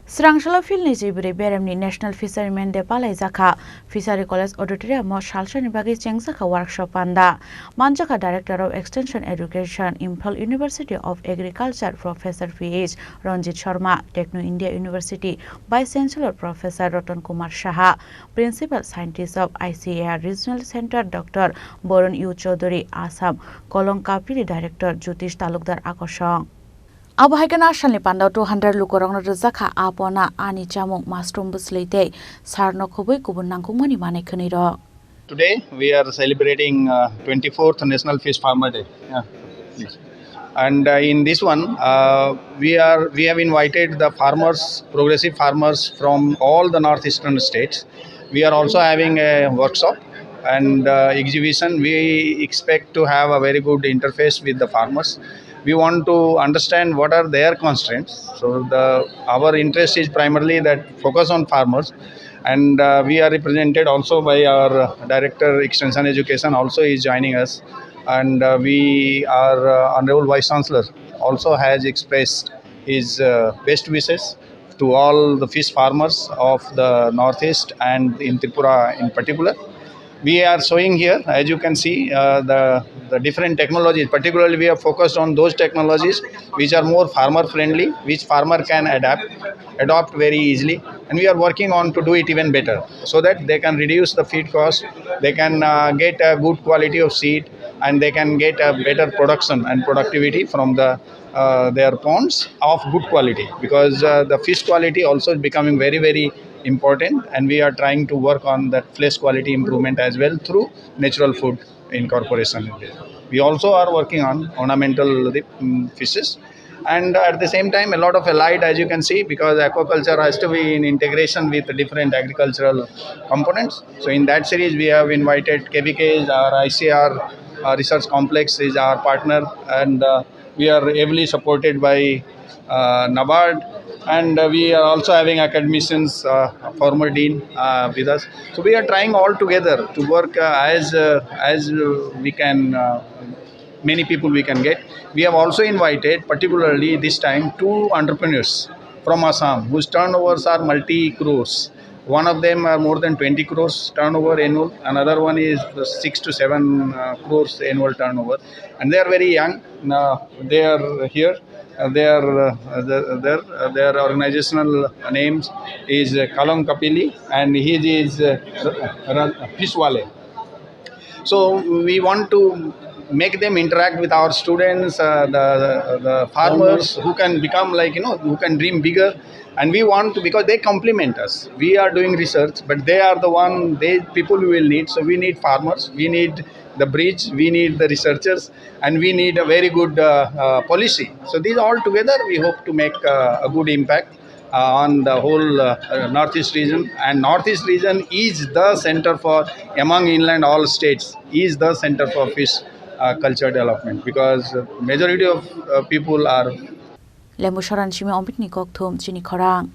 Srangsalo Philnwichi Berem National Fishermen de Palaijakha Fishery College Auditorium Salsani Bagi Chengsaka Workshop Panda Manjaka Director of Extension Education Imphal University of Agriculture Professor PH Ranjit Sharma Techno India University Vice Chancellor Professor Ratan Kumar Saha Principal Scientist of ICAR Regional Center Dr. Bwrwi Chaudhary Assam Khorang Kapili Director Jyotish Talukdar Akoshong Abahaikan asalni pandau 200 lukorong rezakha apona ani chamung mastrom busleite sarno khoboi kubun nangkungmani mane khniro. Today we are celebrating 24th National Fish Farmer Day. Yeah. Yes. And in this one, we have invited the farmers, progressive farmers from all the northeastern states. We are also having a workshop and exhibition. We expect to have a very good interface with the farmers. We want to understand what are their constraints. So our interest is primarily that focus on farmers, and we are represented also by our director extension education also is joining us, and we our honorable vice chancellor also has expressed his best wishes to all the fish farmers of the northeast and in Tripura in particular. We are showing here, as you can see, the different technologies. Particularly, we are focused on those technologies which are more farmer friendly, which farmer can adopt very easily, and we are working on to do it even better, so that they can reduce the feed cost, they can get a good quality of seed, and they can get a better production and productivity from their ponds of good quality, because the fish quality also is becoming very important, and we are trying to work on that flesh quality improvement as well through natural food incorporation. We also are working on ornamental fishes, and at the same time a lot of allied, as you can see, because aquaculture has to be in integration with different agricultural components. So in that series we have invited KVKs, our ICR research complex is our partner, and we are heavily supported by NABARD, and we are also having academicians, former dean with us. So we are trying all together to work as we can, many people we can get. We have also invited, particularly this time, two entrepreneurs from Assam whose turnovers are multi crores. One of them are more than 20 crores turnover annual. Another one is 6 to 7 crores annual turnover, and they are very young. They are here. Their organizational names is Khorang Kapili, and his is Fishwale. So we want to make them interact with our students, the farmers who can become like, who can dream bigger. And we want to, because they complement us. We are doing research, but they are the one, they people we will need. So we need farmers, we need the bridge, we need the researchers, and we need a very good policy. So these all together we hope to make a good impact on the whole northeast region. And northeast region is the center for, among inland all states, is the center for fish culture development, because majority of people are Lembu Shoran Shime Ompit Nikok Thum Chini Khorang